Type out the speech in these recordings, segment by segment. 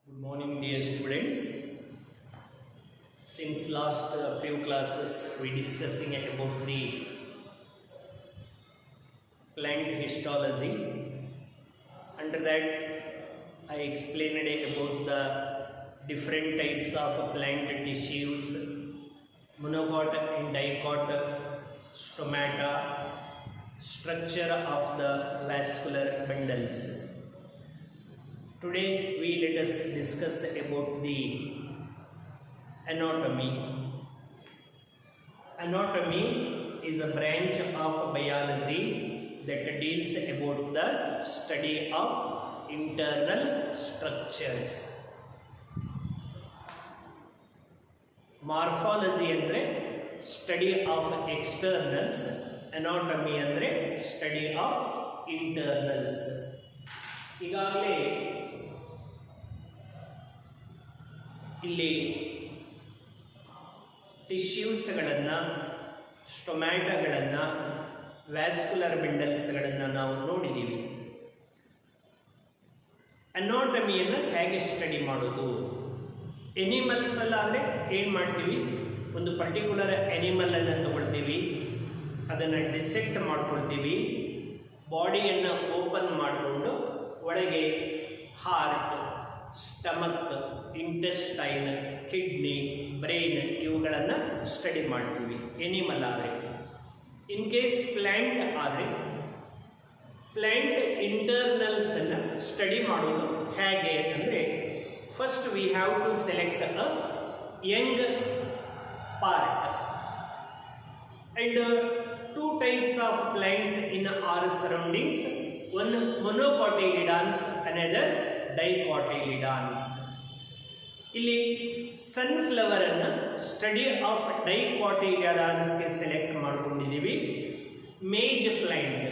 Good morning, dear students. Since last few classes we discussing about the plant histology. Under that I explained about the different types of plant tissues, monocot and dicot, stomata, structure of the vascular bundles. Today let us discuss about the anatomy. Anatomy is a branch of biology that deals about the study of internal structures. Morphology andre study of externals, anatomy andre study of internals. ಈಗಾಗಲೇ ಇಲ್ಲಿ ಟಿಶ್ಯೂಸ್ಗಳನ್ನು, ಸ್ಟೊಮ್ಯಾಟಗಳನ್ನು, vascular ಬಂಡಲ್ಸ್ಗಳನ್ನು ನಾವು ನೋಡಿದ್ದೀವಿ. ಅನಾಟಮಿಯನ್ನು ಹೇಗೆ study ಮಾಡೋದು? Animals ಅಲ್ಲಾದರೆ ಏನು ಮಾಡ್ತೀವಿ? ಒಂದು particular ಅನಿಮಲನ್ನು ತಗೊಳ್ತೀವಿ, ಅದನ್ನು ಡಿಸೆಕ್ಟ್ ಮಾಡ್ಕೊಳ್ತೀವಿ, ಬಾಡಿಯನ್ನು ಓಪನ್ ಮಾಡಿಕೊಂಡು ಒಳಗೆ heart, stomach, intestine, kidney, brain ಇವುಗಳನ್ನು ಸ್ಟಡಿ ಮಾಡ್ತೀವಿ ಎನಿಮಲ್ ಆದರೆ. ಇನ್ ಕೇಸ್ ಪ್ಲ್ಯಾಂಟ್ ಆದರೆ ಪ್ಲ್ಯಾಂಟ್ ಇಂಟರ್ನಲ್ಸನ್ನು ಸ್ಟಡಿ ಮಾಡೋದು ಹೇಗೆ ಅಂದರೆ, first we have to select a young part and two types of plants in our surroundings, one monocotyledons, another dicotyledons. ಇಲ್ಲಿ sunflower ಅನ್ನು ಸ್ಟಡಿ ಆಫ್ ಡೈಕಾಟಿಲಿಡಾನ್ಸ್ ಗೆ ಸೆಲೆಕ್ಟ್ ಮಾಡ್ಕೊಂಡಿದ್ದೀವಿ. ಮೇಜ್ ಪ್ಲಾಂಟ್,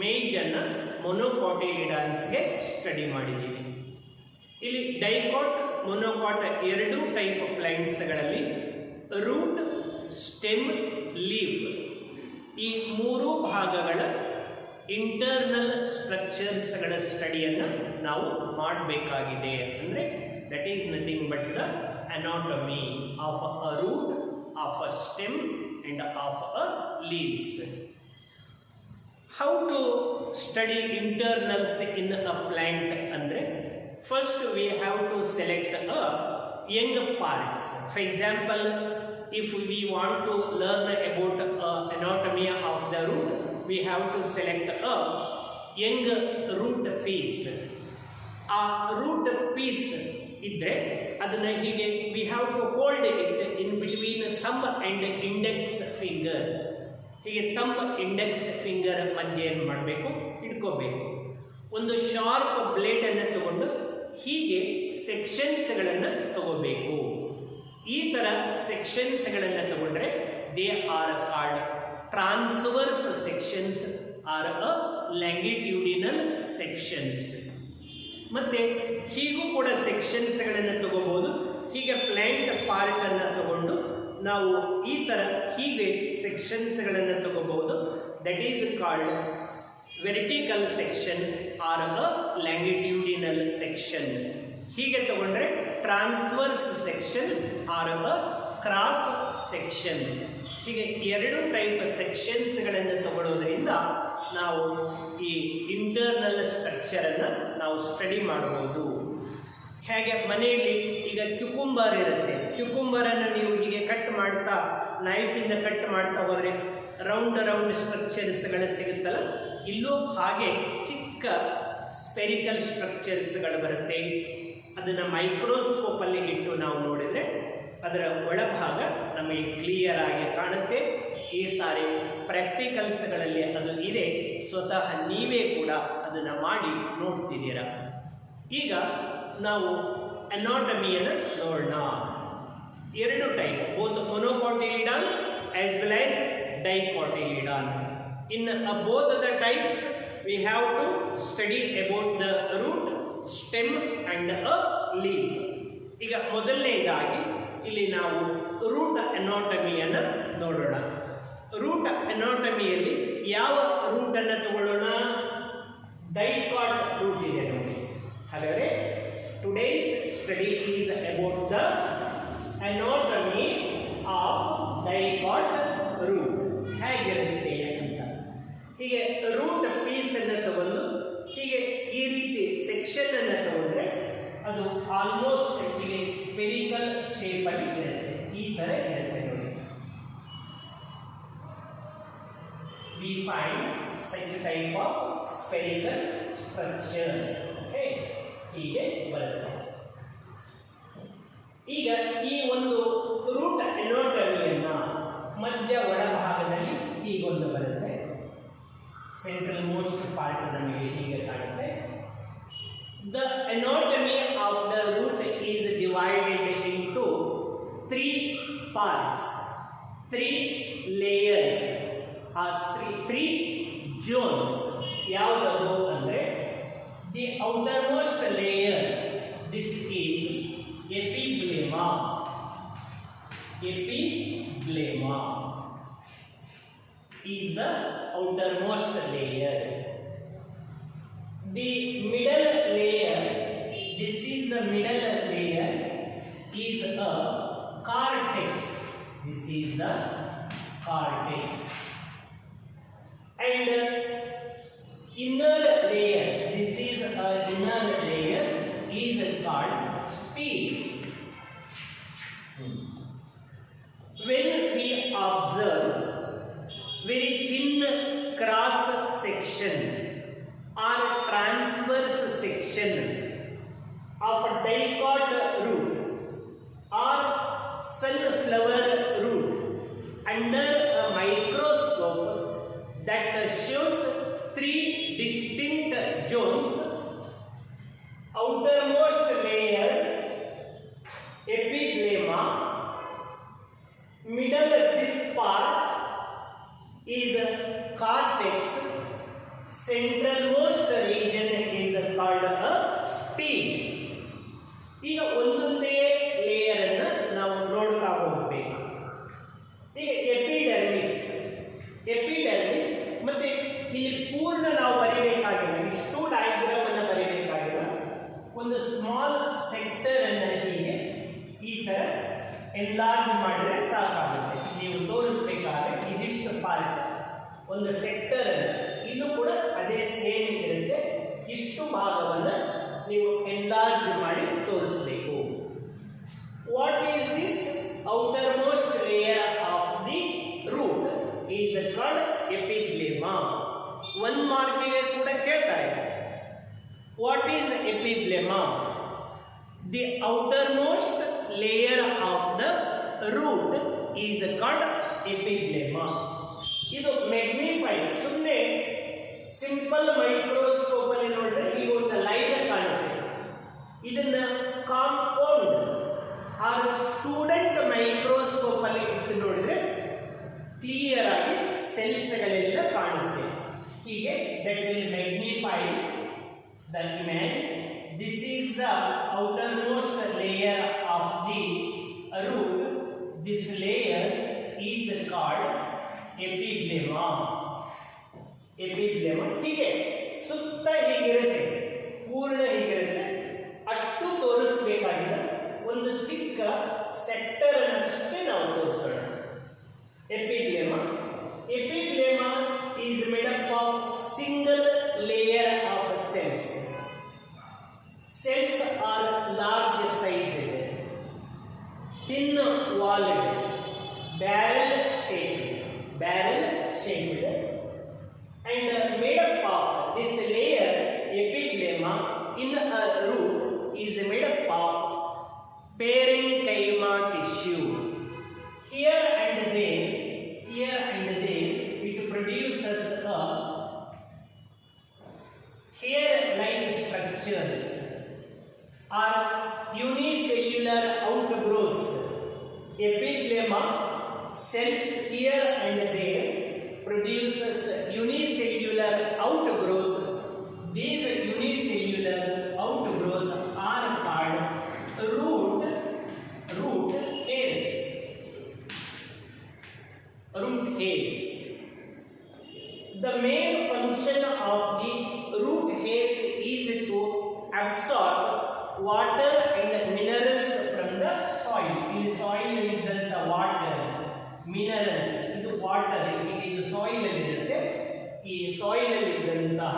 ಮೇಜ್ ಅನ್ನು ಮೊನೋಕಾಟಿಲಿಡಾನ್ಸ್ ಗೆ ಸ್ಟಡಿ ಮಾಡಿದ್ದೀವಿ. ಇಲ್ಲಿ ಡೈಕಾಟ್, ಮೊನೋಕಾಟ್ ಎರಡೂ ಟೈಪ್ ಪ್ಲಾಂಟ್ಸ್ಗಳಲ್ಲಿ ರೂಟ್, ಸ್ಟೆಮ್, ಲೀಫ್ ಈ ಮೂರು ಭಾಗಗಳ ಇಂಟರ್ನಲ್ ಸ್ಟ್ರಕ್ಚರ್ಸ್ಗಳ ಸ್ಟಡಿಯನ್ನು ನಾವು ಮಾಡಬೇಕಾಗಿದೆ. ಅಂದರೆ that is nothing but the anatomy of a root, of a stem and of a leaves. How to study internals in a plant ಅಂದರೆ, first we have to select a young parts. For example, if we want to learn about anatomy of the root, we have to select a young root piece. ಆ root piece ಇದ್ರೆ ಅದನ್ನ ಹೀಗೆ we have to hold it in between thumb and index finger. ಹೀಗೆ thumb index finger ಮಧ್ಯೆ ಏನು ಮಾಡಬೇಕು? ಇಟ್ಕೋಬೇಕು. ಒಂದು ಶಾರ್ಪ್ ಬ್ಲೇಡ್ ಅನ್ನು ತಗೊಂಡು ಹೀಗೆ ಸೆಕ್ಷನ್ಸ್ಗಳನ್ನು ತಗೋಬೇಕು. ಈ ಥರ ಸೆಕ್ಷನ್ಸ್ಗಳನ್ನು ತಗೊಂಡ್ರೆ they are called transverse sections or a longitudinal sections. ಮತ್ತು ಹೀಗೂ ಕೂಡ ಸೆಕ್ಷನ್ಸ್ಗಳನ್ನು ತಗೋಬಹುದು. ಹೀಗೆ ಪ್ಲ್ಯಾಂಟ್ ಪಾರ್ಟನ್ನು ತಗೊಂಡು ನಾವು ಈ ಥರ ಹೀಗೆ ಸೆಕ್ಷನ್ಸ್ಗಳನ್ನು ತಗೋಬಹುದು. That is called vertical section or a longitudinal section. ಹೀಗೆ ತಗೊಂಡ್ರೆ transverse section or a cross section. ಹೀಗೆ ಎರಡು ಟೈಪ್ ಸೆಕ್ಷನ್ಸ್ಗಳನ್ನು ತಗೊಳ್ಳೋದ್ರಿಂದ ನಾವು ಈ ಇಂಟರ್ನಲ್ ಸ್ಟ್ರಕ್ಚರನ್ನು ನಾವು ಸ್ಟಡಿ ಮಾಡಬಹುದು. ಹೇಗೆ ಮನೆಯಲ್ಲಿ ಈಗ ಕ್ಯುಕುಂಬರ್ ಇರುತ್ತೆ, ಕ್ಯುಕುಂಬರನ್ನು ನೀವು ಹೀಗೆ ಕಟ್ ಮಾಡ್ತಾ, ನೈಫಿಂದ ಕಟ್ ಮಾಡ್ತಾ ಹೋದರೆ ರೌಂಡ್ ರೌಂಡ್ ಸ್ಟ್ರಕ್ಚರ್ಸ್ಗಳು ಸಿಗುತ್ತಲ್ಲ, ಇಲ್ಲೂ ಹಾಗೆ ಚಿಕ್ಕ ಸ್ಪೆರಿಕಲ್ ಸ್ಟ್ರಕ್ಚರ್ಸ್ಗಳು ಬರುತ್ತೆ. ಅದನ್ನು ಮೈಕ್ರೋಸ್ಕೋಪಲ್ಲಿ ಇಟ್ಟು ನಾವು ನೋಡಿದರೆ ಅದರ ಒಳಭಾಗ ನಮಗೆ ಕ್ಲಿಯರ್ ಆಗಿ ಕಾಣುತ್ತೆ. ಈ ಸಾರಿ ಪ್ರಾಕ್ಟಿಕಲ್ಸ್ಗಳಲ್ಲಿ ಅದು ಇದೆ, ಸ್ವತಃ ನೀವೇ ಕೂಡ ಅದನ್ನು ಮಾಡಿ ನೋಡ್ತಿದ್ದೀರಾ. ಈಗ ನಾವು ಅನಾಟಮಿಯನ್ನು ನೋಡೋಣ. ಎರಡು type, both monocotyledon as well as dicotyledon. In both the types we have to study about the root, stem and a leaf. ಈಗ ಮೊದಲನೇದಾಗಿ ಇಲ್ಲಿ ನಾವು ರೂಟ್ ಅನಾಟಮಿಯನ್ನು ನೋಡೋಣ. ರೂಟ್ ಅನಾಟಮಿಯಲ್ಲಿ ಯಾವ ರೂಟನ್ನು ತಗೊಳ್ಳೋಣ? ಡೈಕಾಟ್ ರೂಟ್ ಇದೆ ನೋಡಿ. ಹಾಗಾದರೆ Today's study is about the anatomy of dicot root. ಹೇಗಿರುತ್ತೆ ಅಂತ ಹೀಗೆ ರೂಟ್ ಪೀಸ್ ಅನ್ನು ತಗೊಂಡು ಹೀಗೆ ಈ ರೀತಿ ಸೆಕ್ಷನ್ ಅನ್ನು ತಗೊಂಡ್ರೆ ಅದು ಆಲ್ಮೋಸ್ಟ್ ಹೀಗೆ ಸ್ಪೆರಿಕಲ್ ಶೇಪ್ ಅಲ್ಲಿ ಇರುತ್ತೆ. ಈ ತರ ಇರುತ್ತೆ ನೋಡಿ. We find such type of spherical structure. Okay, ಹೀಗೆ ಬರುತ್ತೆ. ಈಗ ಈ ಒಂದು ರೂಟ್ ಅನಾಟಮಿಯನ್ನ ಮಧ್ಯ ಒಳಭಾಗದಲ್ಲಿ ಹೀಗೊಂದು ಬರುತ್ತೆ. ಸೆಂಟ್ರಲ್ ಮೋಸ್ಟ್ ಪಾರ್ಟ್ ನಮಗೆ ಹೀಗೆ ಕಾಣುತ್ತೆ. The anatomy of the root is divided into 3 parts, 3 layers or 3 zones. ಯಾವುದು ಅಂದ್ರೆ the outermost layer, this is epiblema. Epiblema is the outermost layer. The middle layer, this is the middle layer, is a cortex. This is the cortex. And inner layer, this is a inner layer, is called stele. When we observe very thin cross section or transverse section of a dicot root or sunflower root under a microscope, that shows 3 distinct zones. Outermost layer epiblema, middle this part is cortex, centralmost region is called a stele. ಈಗ ಒಂದೊಂದೇ layer ಅನ್ನು ನಾವು ನೋಡ್ತಾ ಹೋಗಬೇಕು. ಈಗ epidermis ಮತ್ತೆ ಇಲ್ಲಿ ಪೂರ್ಣ ನಾವು ಬರೀಬೇಕಾಗಿಲ್ಲ, ಇಷ್ಟು ಡಯಾಗ್ರಾಮ್ ಅನ್ನು ಬರೀಬೇಕಾಗಿಲ್ಲ. ಒಂದು ಸ್ಮಾಲ್ ಸೆಕ್ಟರ್ ಅನ್ನು ಹೀಗೆ ಈ ತರ ಎನ್ಲಾರ್ಜ್ ಮಾಡಿದ್ರೆ ಸಾಕಾಗುತ್ತೆ. ನೀವು ತೋರಿಸಬೇಕಾದ್ರೆ ಇದಿಷ್ಟು ಪಾರ್ಟ್ ಒಂದು ಸೆಕ್ಟರ್, ಇದು ಕೂಡ ಅದೇ ಸೇಮ್ ಇರುತ್ತೆ. ಇಷ್ಟು ಭಾಗವನ್ನು ನೀವು ಎನ್ಲಾರ್ಜ್ ಮಾಡಿ ತೋರಿಸಬೇಕು. What is this outermost layer of the root is called epiblema. 1 ಮಾರ್ಕಿಗೆ ಕೂಡ ಕೇಳ್ತಾರೆ. What is epiblema? The outermost layer of the root is called epiblema. ಇದು ಮ್ಯಾಗ್ನಿಫೈಡ್, ಸುಮ್ಮನೆ ಸಿಂಪಲ್ ಮೈಕ್ರೋಸ್ಕೋಪ್ ಅಲ್ಲಿ ನೋಡಿದ್ರೆ ಈಗ ಒಂದು ಲೈನ್ ಕಾಣುತ್ತೆ. ಇದನ್ನ ಕಾಂಪೌಂಡ್ ಆರ್ ಸ್ಟೂಡೆಂಟ್ ಮೈಕ್ರೋಸ್ಕೋಪ್ ಅಲ್ಲಿ ಇಟ್ಟು ನೋಡಿದ್ರೆ ಕ್ಲಿಯರ್ ಆಗಿ ಸೆಲ್ಸ್ ಗಳೆಲ್ಲ ಕಾಣುತ್ತೆ. ಹೀಗೆ that will magnify the image. This is the outermost layer of the root. This layer is called epiblema. Epiblema ಹೀಗೆ ಸುತ್ತ ಹೀಗಿರುತ್ತೆ, ಪೂರ್ಣ ಹೀಗಿರುತ್ತೆ. ಅಷ್ಟು ತೋರಿಸಬೇಕಾಗಿಲ್ಲ, ಒಂದು ಚಿಕ್ಕ ಸೆಕ್ಟರ್ ಅನ್ನಷ್ಟೇ ನಾವು ತೋರಿಸೋಣ. ಎಪಿಬ್ಲೆಮಾ is made up of single layer of cells. Cells are large sized, thin walled, barrel shaped, and made up of this layer epiblema in a root is made up of parenchyma tissue. Here and there it produces a hair-like structures or unicellular outgrowths. Epiblema cells here and there produces unicellular outgrowth. These unicellular outgrowth are called root hairs. The main function of the root hairs is to absorb water and minerals from the soil. In soil ಇದ್ದಂತ water, minerals, ಇದು water, ಇದು soil ಅಲ್ಲಿ ಇರುತ್ತೆ. ಈ soil ಅಲ್ಲಿ ಇದ್ದಂತಹ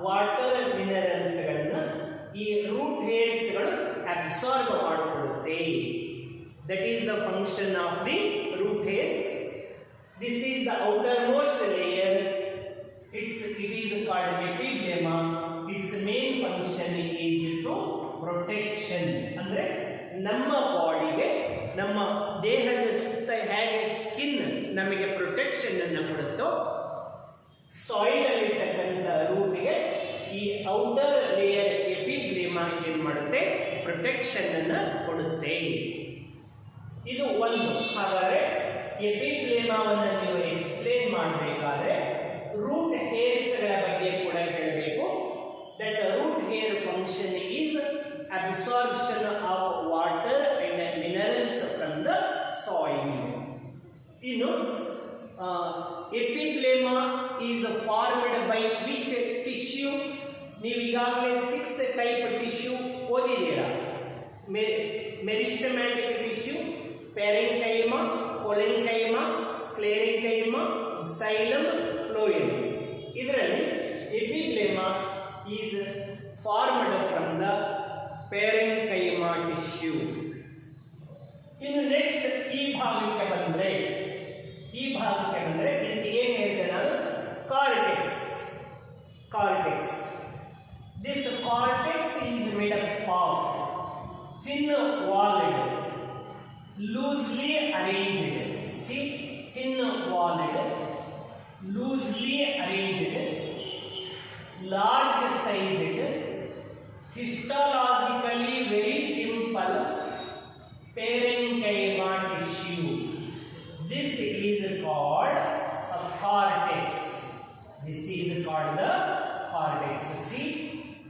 water minerals ಗಳನ್ನ ಈ ರೂಟ್ ಹೇರ್ಸ್ ಗಳು absorb ಮಾಡಿಕೊಳ್ಳುತ್ತೆ. That is the function of the root hairs. This is the outermost layer. It is called epiblema. Its main function is to protection. ಅಂದ್ರೆ ನಮ್ಮ ಬಾಡಿಗೆ, ನಮ್ಮ ದೇಹದ ಸುತ್ತ ಹೇಗೆ ಸ್ಕಿನ್ ನಮಗೆ ಪ್ರೊಟೆಕ್ಷನ್ ಅನ್ನು ಕೊಡುತ್ತೋ, ಸಾಯಿಲ್ ಅಲ್ಲಿ ಇರ್ತಕ್ಕಂಥ ರೂಟ್ಗೆ ಈ ಔಟರ್ ಲೇಯರ್ ಎಪಿಬ್ಲೇಮಾ ಏನ್ ಮಾಡುತ್ತೆ, ಪ್ರೊಟೆಕ್ಷನ್ ಅನ್ನು ಕೊಡುತ್ತೆ. ಇದು ಒಂದು. ಹಾಗಾದ್ರೆ ಎಪಿಬ್ಲೇಮಾವನ್ನು ನೀವು ಎಕ್ಸ್ಪ್ಲೇನ್ ಮಾಡಬೇಕಾದ್ರೆ ರೂಟ್ ಹೇರ್ಸ್ ಗಳ ಬಗ್ಗೆ ಕೂಡ ಹೇಳಬೇಕು. That root hair function is absorption of water and minerals from the soil. ಇನ್ನು epiblema is formed by which tissue? ನೀವು ಈಗಾಗಲೇ 6 ಟೈಪ್ ಟಿಶ್ಯೂ ಓದಿದ್ದೀರಾ. Meristematic tissue, parenchyma, collenchyma, sclerenchyma, xylem, phloem. ಇದರಲ್ಲಿ epiblema is formed from the parenchyma tissue. ಇನ್ನು next ಈ ಭಾಗಕ್ಕೆ ಬಂದ್ರೆ ಇದಕ್ಕೆ ಏನು ಹೇಳಿದೆ ನಾನು? Cortex. This cortex is made up of thin-walled, loosely arranged. See, thin-walled, loosely arranged, large-sized, histologically very simple parenchyma tissue. This is called a cortex. This is called the cortex. See,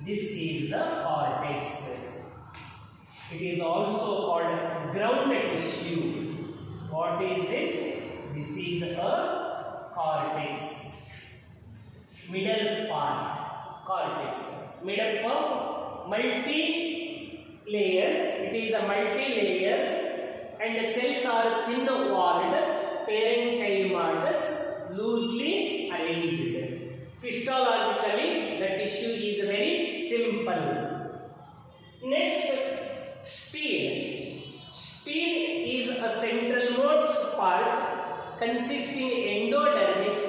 this is the cortex. It is also called ground tissue. What is this? This is a cortex. Middle part. Cortex made up of multi-layer. It is a multi-layer and the cells are thin-walled, parenchymatous, loosely arranged. Histologically, the tissue is very simple. Next, stele. Stele is a centralmost part consisting endodermis,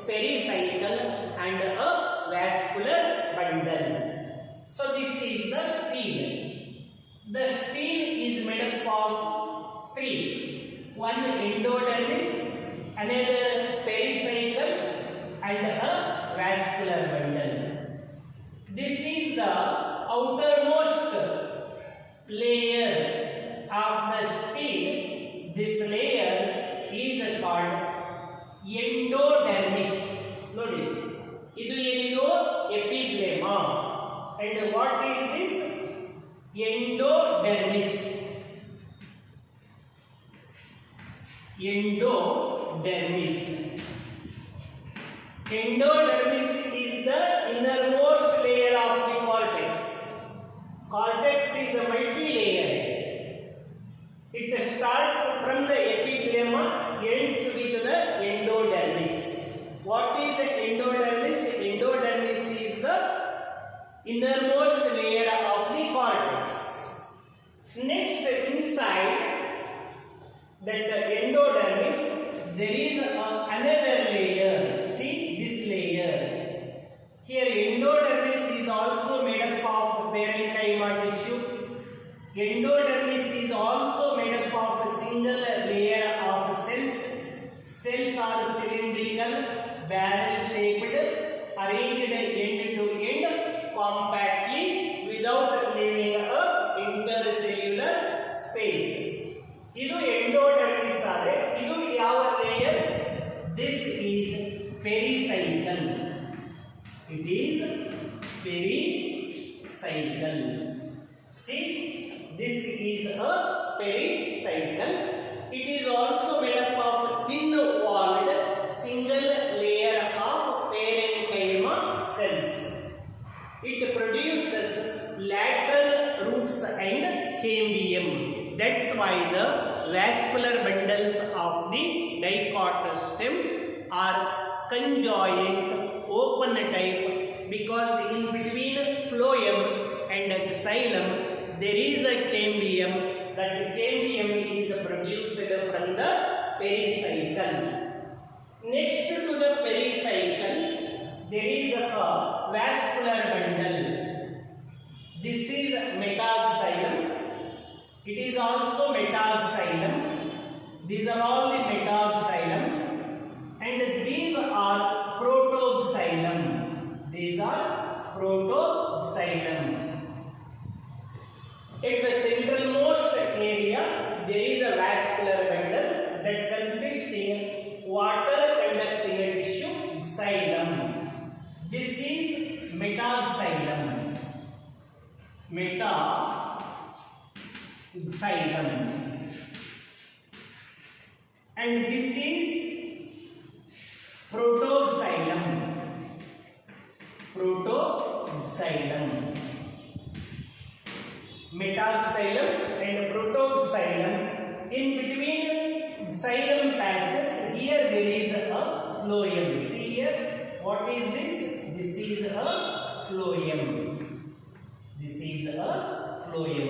pericycle, and a vascular bundle. So this is the stele. The stele is made up of 3. One endodermis, another pericycle, and a vascular bundle. This is the outermost layer of the stele. This layer is called endodermis. Nodi, idu enidu epiblema. And what is this? Endodermis. Endodermis. Endodermis is the innermost layer of the cortex. Cortex is a multi-layer. It starts from the epiblema, ends with the endodermis. What is endodermis? Endodermis is the innermost layer of the cortex. Next, inside that endodermis, there is another layer. See this layer. Here endodermis is also made up of parenchyma tissue. Endodermis is also made up of a single layer of cells. Cells are cylindrical, barrel shaped, arranged end to end compactly without leaving a intercellular space. Idu endodermis are. Idu yav layer? This is pericycle. It is pericycle. See, this is a pericycle. It is also made up of thin-walled single layer of parenchyma cells. It produces lateral roots cambium. That's why the vascular bundles of the dicot stem are conjoint open type, because in between phloem and xylem there is a cambium. That cambium is produced from the pericycle. Next to the pericycle there is a vascular bundle. This is metaxylem. It is also metaxylem. These are all the metaxylems, and these are protoxylem. These are protoxylem. At the centralmost area there is a vascular bundle that consists in water conducting tissue xylem. This is metaxylem. Metaxylem. And this is protoxylem. Protoxylem. Metaxylem and protoxylem. In between xylem patches, here there is a phloem. See here, what is this? This is a phloem. This is a phloem.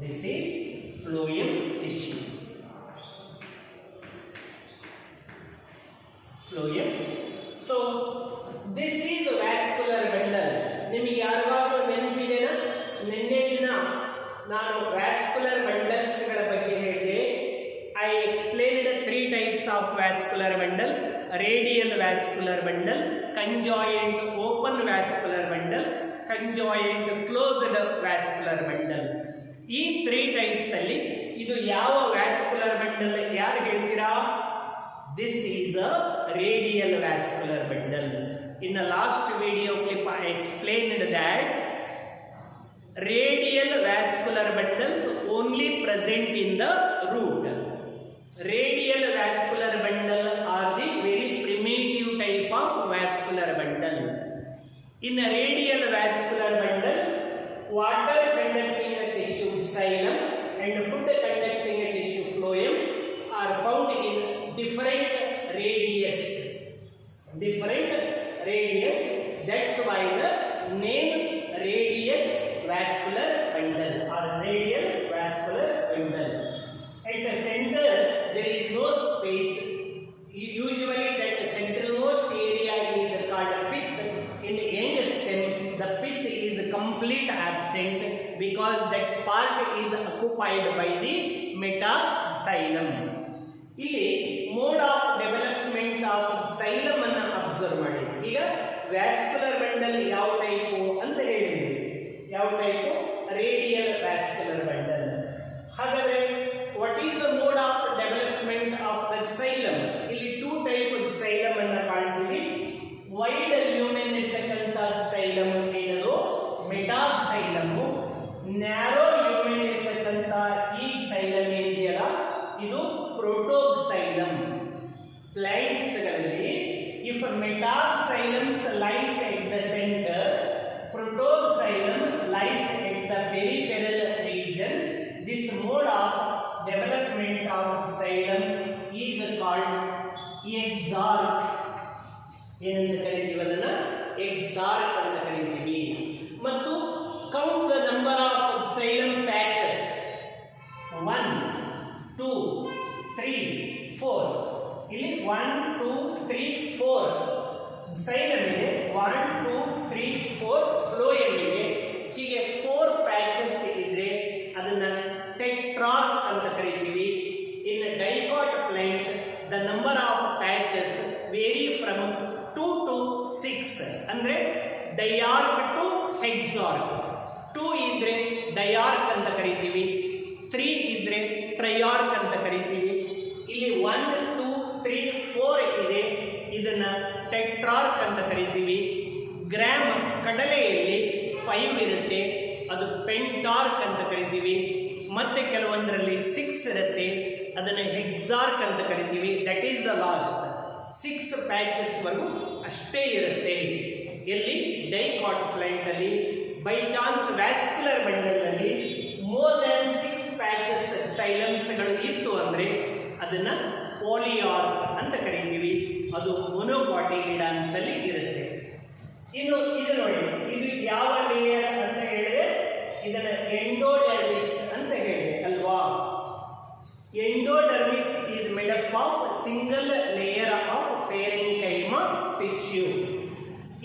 This is phloem tissue. Phloem. So this is a vascular bundle. ನಿಮಗೆ ಯಾರಿಗಾದರೂ ನೆನಪಿದೆನಾ? ನಿನ್ನೆ ದಿನ ನಾನು vascular bundles ಗಳ ಬಗ್ಗೆ ಹೇಳಿದೆ. I explained 3 types of vascular bundle: radial vascular bundle, conjoint open vascular bundle, conjoint closed vascular bundle. ಈ 3 types ಅಲ್ಲಿ ಇದು ಯಾವ vascular bundle ಯಾರು ಹೇಳ್ತೀರಾ? This is a radial vascular bundle. In the last video clip I explained that radial vascular bundles only present in the root. Radial vascular bundle are the very primitive type of vascular bundle. In a radial vascular bundle, water conducting tissue xylem and food conducting tissue phloem are found in different radius. That's why the name radius vascular bundle or radial vascular bundle. At the center there is no space. Usually that centralmost area is called pith. In the young stem the pith is complete absent, because that part is occupied by the metaxylem. ಇಲ್ಲಿ mode of development of xylem ಅನ್ನು observe ಮಾಡಿ. ಈಗ vascular bundle ಯಾವ type ಅಂತ ಹೇಳಿದ್ವಿ. ಯಾವ type? Radial vascular bundle. ಹಾಗಾದ್ರೆ what is the mode of development of the xylem? ಇಲ್ಲಿ 2 ಟೈಪ್ xylem ಅನ್ನು ಕಾಣ್ತೀವಿ. ವೈಡ್ ಲ್ಯೂಮೆನ್ ಇರ್ತಕ್ಕಂಥ xylem ಏನದು? ಮೆಟಾಕ್ಸೈಲಮ್. ನ್ಯಾರೋ ಲ್ಯೂಮೆನ್ ಇರ್ತಕ್ಕಂಥ ಈ xylem ಏನಿದೆಯಲ್ಲ ಇದು protoxylem. Plants ಗಳಲ್ಲಿ if metaxylem lies at the center, protoxylem lies at the peripheral region, this mode of development of xylem is called exarch. ಏನಂತ ಕರೀತೀವಿ ಅದನ್ನ? exarch ಅಂತ ಕರೀತೀವಿ. ಮತ್ತು count the number of xylem patches: 1 2 3 4. ಇಲ್ಲಿ 1 2 3 4 xylem ಇದೆ, 1 2 3 4 phloem ಇದೆ. ಹೀಗೆ 4 ಪ್ಯಾಚಸ್ ಇದ್ರೆ ಅದನ್ನ ಟೆಟ್ರಾರ್ಕ್ ಅಂತ ಕರೀತೀವಿ. In dicot plant the number of patches vary from 2 to 6. ಅಂದ್ರೆ ಡಯಾರ್ಕ್ ಟು ಹೆಕ್ಸಾರ್ಕ್. 2 ಇದ್ರೆ ಡಯಾರ್ಕ್ ಅಂತ ಕರೀತೀವಿ, 3 ಇದ್ರೆ ಟ್ರಯಾರ್ಕ್ ಅಂತ ಕರೀತೀವಿ. ಇಲ್ಲಿ 1 2 3 4 ಇದೆ, ಇದನ್ನ ಟೆಟ್ರಾರ್ಕ್ ಅಂತ ಕರೀತೀವಿ. ಗ್ರಾಮ್ ಕಡಲೆಯಲ್ಲಿ 5 ಇರುತ್ತೆ, ಅದು ಪೆಂಟಾರ್ಕ್ ಅಂತ ಕರಿತೀವಿ. ಮತ್ತೆ ಕೆಲವೊಂದರಲ್ಲಿ 6 ಇರುತ್ತೆ, ಅದನ್ನು ಹೆಕ್ಸಾರ್ಕ್ ಅಂತ ಕರಿತೀವಿ. That is the last. 6 patches ವರೆಗೂ ಅಷ್ಟೇ ಇರುತ್ತೆ. ಎಲ್ಲಿ? ಡೈಕಾಟ್ ಪ್ಲಾಂಟ್ ಅಲ್ಲಿ. ಬೈ ಚಾನ್ಸ್ ವ್ಯಾಸ್ಕ್ಯುಲರ್ ಬಂಡಲ್ ಅಲ್ಲಿ ಮೋರ್ ದನ್ 6 ಪ್ಯಾಚಸ್ ಸೈಲಮ್ಸ್ಗಳು ಇತ್ತು ಅಂದ್ರೆ ಅದನ್ನ ಪಾಲಿಯಾರ್ಕ್ ಅಂತ ಕರಿತೀವಿ. ಅದು ಮೊನೊಕಾಟಿಲಿಡಾನ್ಸ್ ಅಲ್ಲಿ ಇರುತ್ತೆ. ಇನ್ನು ಇದು ನೋಡಿ, ಇದು ಯಾವ ಲೇಯರ್ ಅಂತ ಹೇಳಿದ್ರೆ ಇದನ್ನ ಎಂಡೋಡರ್ಮಿಸ್ ಅಂತ ಹೇಳಿದೆ ಅಲ್ವಾ. Endodermis is made up of single layer of parenchyma tissue.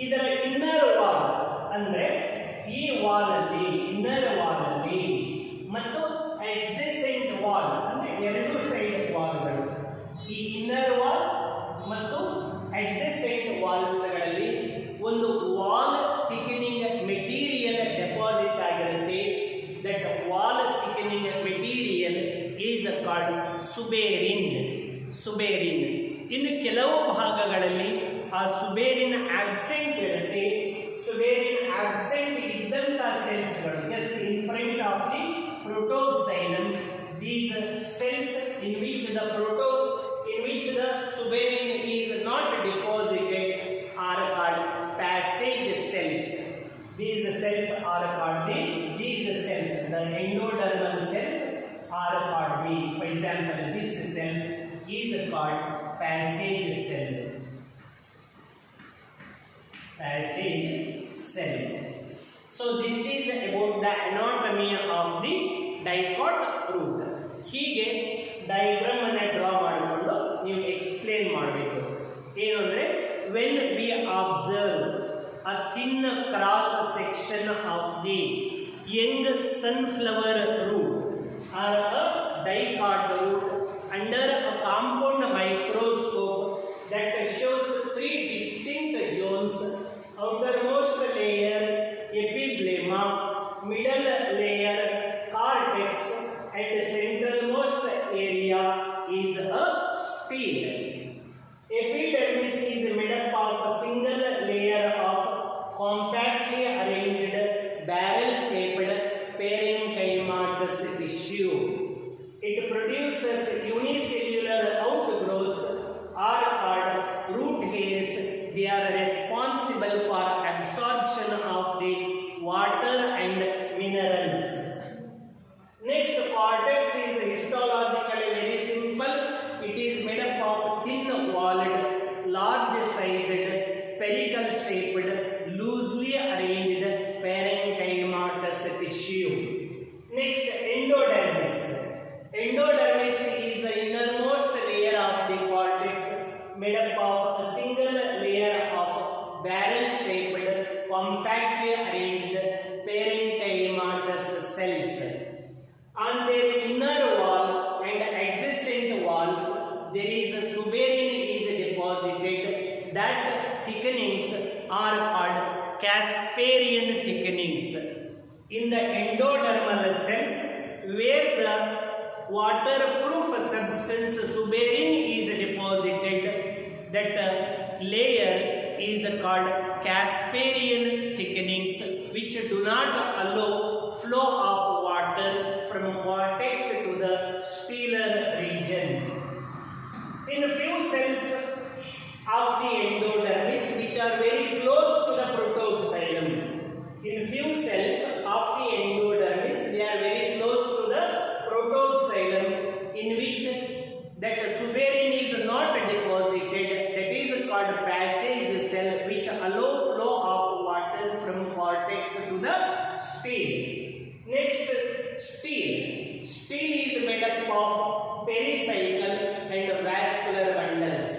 ಇದರ ಇನ್ನರ್ ವಾಲ್ ಅಂದ್ರೆ ಈ ವಾಲ್ ಅಲ್ಲಿ, ಇನ್ನರ್ ವಾಲ್ ಅಲ್ಲಿ ಮತ್ತು ಅಡ್ಜಸೆಂಟ್ ವಾಲ್ ಅಂದ್ರೆ ಎರಡು ಸೈಡ್ ವಾಲ್ಗಳು, ಈ ಇನ್ನರ್ ವಾಲ್ ಮತ್ತು ಅಡ್ಜಸೆಂಟ್ ವಾಲ್ಸ್ಗಳಲ್ಲಿ ಒಂದು ವಾಲ್ ಥಿಕನಿಂಗ್ ಮೆಟೀರಿಯಲ್ ಡೆಪಾಸಿಟ್ ಆಗಿರುತ್ತೆ. That wall thickening material is called suberin. Suberin. ಇನ್ನು ಕೆಲವು ಭಾಗಗಳಲ್ಲಿ ಆ ಸುಬೇರಿನ್ ಆಬ್ಸೆಂಟ್ ಇರುತ್ತೆ. ಸುಬೇರಿನ್ ಆಬ್ಸೆಂಟ್ ಇದ್ದಂತ ಸೆಲ್ಸ್ಗಳು just in front of the protoxylem, these cells in which the suberin is not deposited are called passage cells. These cells are called the endodermal cells are called the, for example, this cell is called passage cell. Passage cell. So this is about the anatomy of the dicot root. ಹೀಗೆ diagram ಅನ್ನು draw ಮಾಡಿಕೊಂಡು ನೀವು explain ಮಾಡಬೇಕು. ಏನು ಅಂದರೆ when we observe a thin cross section of the young sunflower root or a dicot root under a compound microscope that shows 3 distinct zones, outermost layer epiblema, middle layer cortex, and centralmost area is a stele. Epidermis is made up of a single layer of compactly arranged barrel-shaped parenchymatous tissue. It produces unicellular outgrowths are called root hairs. They are responsible for absorption of the water and minerals. Next, cortex is histologically very simple. It is made up of thin-walled, large-sized, spherical-shaped, loosely arranged parenchymatous tissue. Next, endodermis. Endodermis is the innermost layer of the cortex, made up of a single layer of barrel-shaped, compactly arranged parenchymatous cells. On their inner wall and adjacent walls, there is a suberin is deposited. That thickenings are called Casparian thickenings. In the endodermal cells, where the waterproof substance suberin is deposited, that layer is called Casparian thickenings, which do not allow flow of water from cortex to the stellar region. In a few cells of the endodermis which are very close to the protoxylem, in few cells of the endodermis they are very close to the protoxylem, in which that suberin is not deposited, that is called passage cell, which allow flow of water from cortex to the stele. Next, stele. Stele is made up of pericycle and vascular bundles.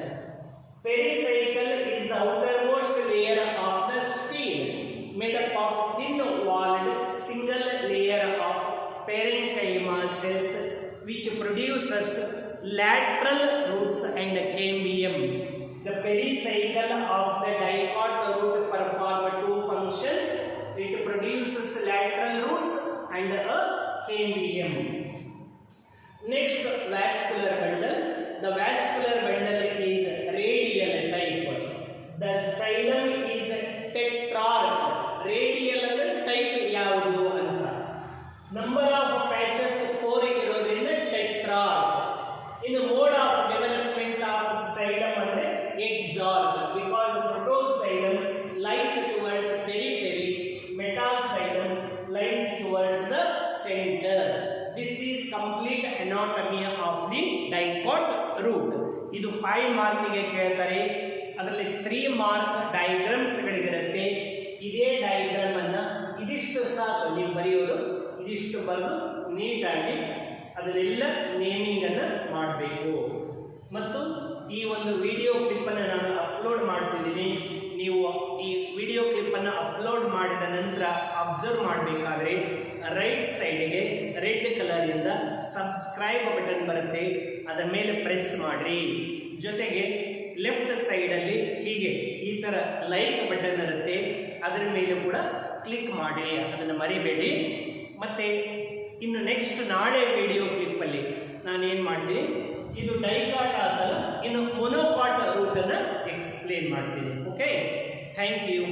Pericycle is the outermost layer of the stele, made up of thin-walled single layer of parenchyma cells, which produces lateral roots and cambium. The pericycle of the dicot root perform 2 functions. It produces lateral roots and a cambium. Next, vascular bundle. The vascular bundle is radial type. The xylem is tetrarch. Radial type ಯಾವುದು ಅಂತ. Number of patches 4 ಇರೋದ್ರಿಂದ tetrarch. In mode of development of xylem ಅಂದ್ರೆ exarch, because protoxylem lies towards periphery, metaxylem lies towards complete anatomy of the dicot root. ಇದು 5 ಮಾರ್ಕ್ಗೆ ಕೇಳ್ತಾರೆ. ಅದರಲ್ಲಿ 3 mark ಡಯಾಗ್ರಾಮ್ಸ್ಗಳಿಗಿರುತ್ತೆ. ಇದೇ diagram ಅನ್ನ ಇದಿಷ್ಟು ಸಾಕು ನೀವು ಬರೆಯೋದು, ಇದಿಷ್ಟು ಬರೆದು ನೀಟಾಗಿ ಅದನ್ನೆಲ್ಲ ನೇಮಿಂಗ್ ಅನ್ನು ಮಾಡಬೇಕು. ಮತ್ತು ಈ ಒಂದು ವಿಡಿಯೋ ಕ್ಲಿಪ್ಪನ್ನು ನಾನು ಅಪ್ಲೋಡ್ ಮಾಡ್ತಿದ್ದೀನಿ. ನೀವು ಈ ವಿಡಿಯೋ ಕ್ಲಿಪ್ಪನ್ನು ಅಪ್ಲೋಡ್ ಮಾಡಿದ ನಂತರ ಅಬ್ಸರ್ವ್ ಮಾಡಬೇಕಾದ್ರೆ ರೈಟ್ ಸೈಡ್ಗೆ ರೆಡ್ ಕಲರಿಂದ ಸಬ್ಸ್ಕ್ರೈಬ್ ಬಟನ್ ಬರುತ್ತೆ, ಅದರ ಮೇಲೆ ಪ್ರೆಸ್ ಮಾಡಿರಿ. ಜೊತೆಗೆ ಲೆಫ್ಟ್ ಸೈಡಲ್ಲಿ ಹೀಗೆ ಈ ಥರ ಲೈಕ್ ಬಟನ್ ಇರುತ್ತೆ, ಅದರ ಮೇಲೆ ಕೂಡ ಕ್ಲಿಕ್ ಮಾಡಿ, ಅದನ್ನು ಮರಿಬೇಡಿ. ಮತ್ತು ಇನ್ನು ನೆಕ್ಸ್ಟ್ ನಾಳೆ ವಿಡಿಯೋ ಕ್ಲಿಪ್ಪಲ್ಲಿ ನಾನೇನು ಮಾಡ್ತೀನಿ, ಇದು ಡೈಕಾಟ್ ಆದಲ್ಲ, ಇನ್ನು ಮೊನೋಕಾಟ್ ರೂಟನ್ನು ಎಕ್ಸ್ಪ್ಲೇನ್ ಮಾಡ್ತೀನಿ. Okay, thank you.